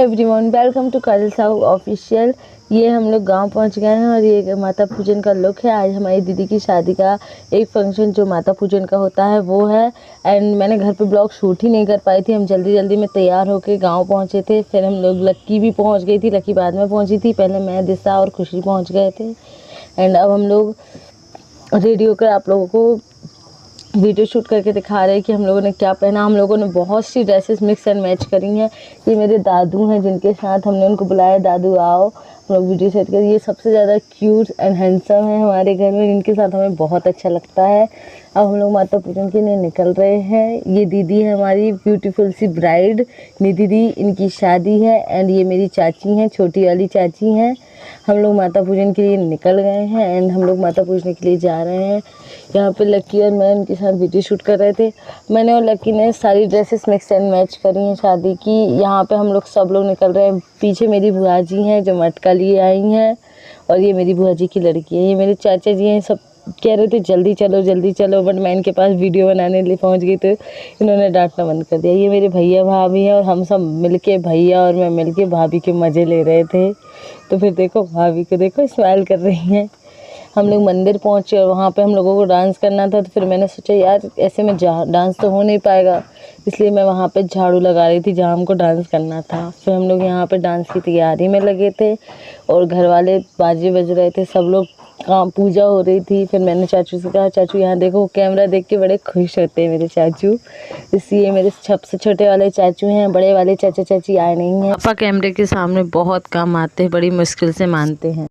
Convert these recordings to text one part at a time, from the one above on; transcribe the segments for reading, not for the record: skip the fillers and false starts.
Everyone, welcome to Kajal Sahu official. ये हम लोग गांव पहुंच गए हैं और ये माता पूजन का लुक है। आज हमारी दीदी की शादी का एक फंक्शन जो माता पूजन का होता है वो है। एंड मैंने घर पे ब्लॉग शूट ही नहीं कर पाई थी। हम जल्दी जल्दी में तैयार होके गांव पहुंचे थे। फिर हम लोग लक्की भी पहुंच गई थी, लक्की बाद में पहुंची थी। पहले मैं, दिशा और खुशी पहुँच गए थे। एंड अब हम लोग रेडी होकर आप लोगों को वीडियो शूट करके दिखा रहे हैं कि हम लोगों ने क्या पहना। हम लोगों ने बहुत सी ड्रेसेस मिक्स एंड मैच करी हैं। ये मेरे दादू हैं जिनके साथ हमने उनको बुलाया, दादू आओ हम लोग वीडियो सेट कर। ये सबसे ज़्यादा क्यूट एंड हैंडसम है हमारे घर में, जिनके साथ हमें बहुत अच्छा लगता है। अब हम लोग माता पूजन के लिए निकल रहे हैं। ये दीदी है हमारी ब्यूटीफुल सी ब्राइड निधि दी, इनकी शादी है। एंड ये मेरी चाची हैं, छोटी वाली चाची हैं। हम लोग माता पूजन के लिए निकल गए हैं एंड हम लोग माता पूजन के लिए जा रहे हैं। यहाँ पे लक्की और मैं उनके साथ वीडियो शूट कर रहे थे। मैंने और लक्की ने सारी ड्रेसेस मिक्स एंड मैच करी हैं शादी की। यहाँ पे हम लोग सब लोग निकल रहे हैं। पीछे मेरी बुआ जी हैं जो मटका लिए आई हैं और ये मेरी बुआ जी की लड़की है। ये मेरे चाचा जी हैं। सब कह रहे थे जल्दी चलो, बट मैं इनके पास वीडियो बनाने लिए पहुँच गई तो इन्होंने डांटना बंद कर दिया। ये मेरे भैया भाभी हैं और हम सब मिलके, भैया और मैं मिलके भाभी के मज़े ले रहे थे। तो फिर देखो भाभी को देखो स्माइल कर रही हैं। हम लोग मंदिर पहुँचे और वहाँ पे हम लोगों को डांस करना था। तो फिर मैंने सोचा यार ऐसे में डांस तो हो नहीं पाएगा, इसलिए मैं वहाँ पे झाड़ू लगा रही थी जहाँ हमको डांस करना था। फिर हम लोग यहाँ पे डांस की तैयारी में लगे थे और घर वाले बाजे बज रहे थे, सब लोग काम पूजा हो रही थी। फिर मैंने चाचू से कहा चाचू यहाँ देखो, कैमरा देख के बड़े खुश होते हैं मेरे चाचू। इसलिए मेरे सबसे छोटे वाले चाचू हैं, बड़े वाले चाचा चाची आए नहीं हैं। पापा कैमरे के सामने बहुत कम आते हैं, बड़ी मुश्किल से मानते हैं।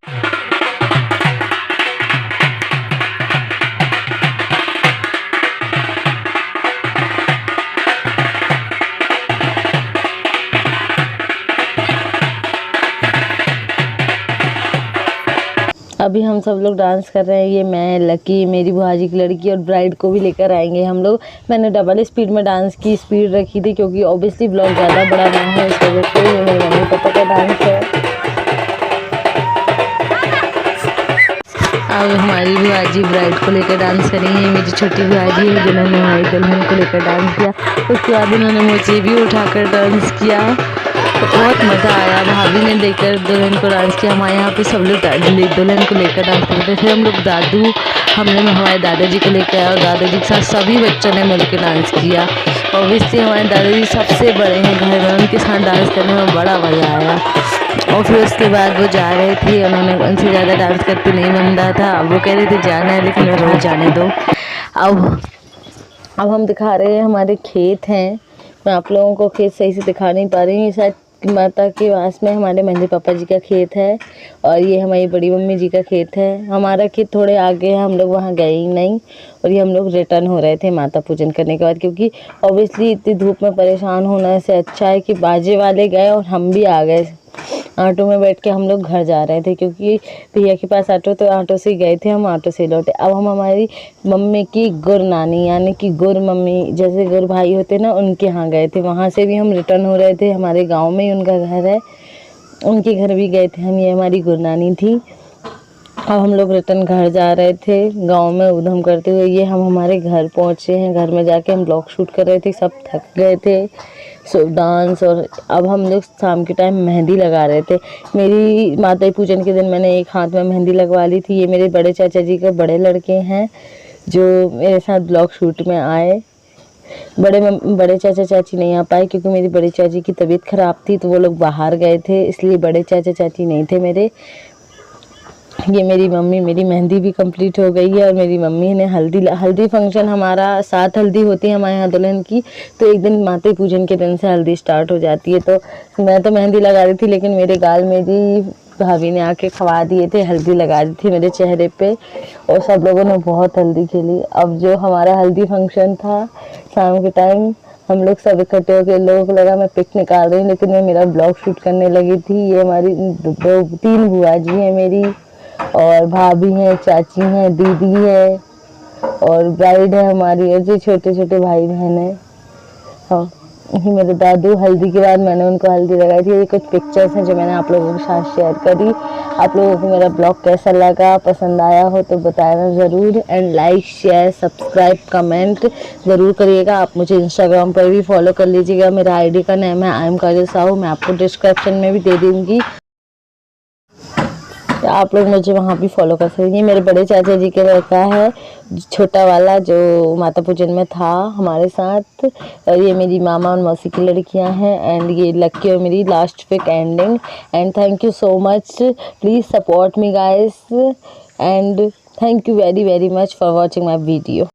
अभी हम सब लोग डांस कर रहे हैं। ये मैं, लकी, मेरी बुआ जी की लड़की और ब्राइड को भी लेकर आएंगे हम लोग। मैंने डबल स्पीड में डांस की स्पीड रखी थी क्योंकि ऑब्वियसली ब्लॉग ज़्यादा बड़ा ना हो, इस वजह से। ये मेरे मम्मी पापा का डांस है। अब हमारी बुआ जी ब्राइड को लेकर डांस करेंगे। मेरी छोटी बुआ जी है जिन्होंने हमारी दुल्हन को लेकर डांस किया। उसके बाद उन्होंने मुझे भी उठाकर डांस किया, तो बहुत मज़ा आया। भाभी ने देखकर दुल्हन को डांस किया। हमारे यहाँ पे सब लोग दुल्हन को लेकर डांस करते थे। फिर हम लोग हमने हमारे दादाजी को लेकर आया और दादाजी के साथ सभी बच्चों ने मिलकर डांस किया। ऑब्वियसली हमारे दादाजी सबसे बड़े हैं घर में, उनके साथ डांस करने में बड़ा मज़ा आया। और फिर उसके बाद वो जा रहे थे, उन्होंने उनसे ज़्यादा डांस करते नहीं मन रहा था। अब वो कह रहे थे जाना है, लेकिन रोज़ जाने दो। अब हम दिखा रहे हैं हमारे खेत हैं। मैं आप लोगों को खेत सही से दिखा नहीं पा रही हूँ। ये शायद माता के वास में हमारे मंदिर पापा जी का खेत है और ये हमारी बड़ी मम्मी जी का खेत है। हमारा खेत थोड़े आगे है, हम लोग वहाँ गए ही नहीं। और ये हम लोग रिटर्न हो रहे थे माता पूजन करने के बाद, क्योंकि ऑब्वियसली इतनी धूप में परेशान होने से अच्छा है कि बाजे वाले गए और हम भी आ गए। ऑटो में बैठ के हम लोग घर जा रहे थे क्योंकि भैया के पास ऑटो, तो ऑटो से गए थे, हम ऑटो से लौटे। अब हम हमारी मम्मी की गुर नानी यानी कि गुर मम्मी, जैसे गुर भाई होते ना, उनके यहाँ गए थे। वहाँ से भी हम रिटर्न हो रहे थे। हमारे गांव में ही उनका घर है, उनके घर भी गए थे हम। ये हमारी गुर नानी थी। अब हम लोग रिटर्न घर जा रहे थे गांव में उधम करते हुए। ये हम हमारे घर पहुँचे हैं। घर में जाके हम ब्लॉग शूट कर रहे थे, सब थक गए थे डांस। और अब हम लोग शाम के टाइम मेहंदी लगा रहे थे। मेरी माता पूजन के दिन मैंने एक हाथ में मेहंदी लगवा ली थी। ये मेरे बड़े चाचा जी के बड़े लड़के हैं जो मेरे साथ ब्लॉग शूट में आए। बड़े चाचा चाची नहीं आ पाए क्योंकि मेरी बड़ी चाची की तबीयत ख़राब थी, तो वो लोग बाहर गए थे, इसलिए बड़े चाचा चाची नहीं थे मेरे। ये मेरी मम्मी, मेरी मेहंदी भी कंप्लीट हो गई है और मेरी मम्मी ने हल्दी फंक्शन, हमारा 7 हल्दी होती है हमारे यहाँ दुल्हन की, तो एक दिन माता पूजन के दिन से हल्दी स्टार्ट हो जाती है। तो मैं तो मेहंदी लगा रही थी, लेकिन मेरे गाल मेरी भाभी ने आके खवा दिए थे, हल्दी लगा दी थी मेरे चेहरे पे और सब लोगों ने बहुत हल्दी खेली। अब जो हमारा हल्दी फंक्शन था शाम के टाइम, हम लोग सब इकट्ठे होकर, लोगों को लगा मैं पिक निकाल रही हूँ, लेकिन मैं मेरा ब्लॉग शूट करने लगी थी। ये हमारी 3 बुआ जी हैं मेरी, और भाभी हैं, चाची हैं, दीदी है और ब्राइड है हमारी, और जो छोटे छोटे भाई बहन हैं। हाँ, मेरे दादू, हल्दी के बाद मैंने उनको हल्दी लगाई थी। ये कुछ पिक्चर्स हैं जो मैंने आप लोगों के साथ शेयर करी। आप लोगों को मेरा ब्लॉग कैसा लगा, पसंद आया हो तो बताना ज़रूर। And like, share, subscribe, comment ज़रूर करिएगा। आप मुझे इंस्टाग्राम पर भी फॉलो कर लीजिएगा। मेरा आईडी का नेम है आई एम काजल साहू। मैं आपको डिस्क्रिप्शन में भी दे दूँगी, आप लोग मुझे वहाँ भी फॉलो कर सकते हैं। मेरे बड़े चाचा जी के लड़का है, छोटा वाला, जो माता पूजन में था हमारे साथ। और ये मेरी मामा और मौसी की लड़कियां हैं। एंड ये लक्की और मेरी last pick ending. And thank you so much, please support me guys, and thank you very very much for watching my video.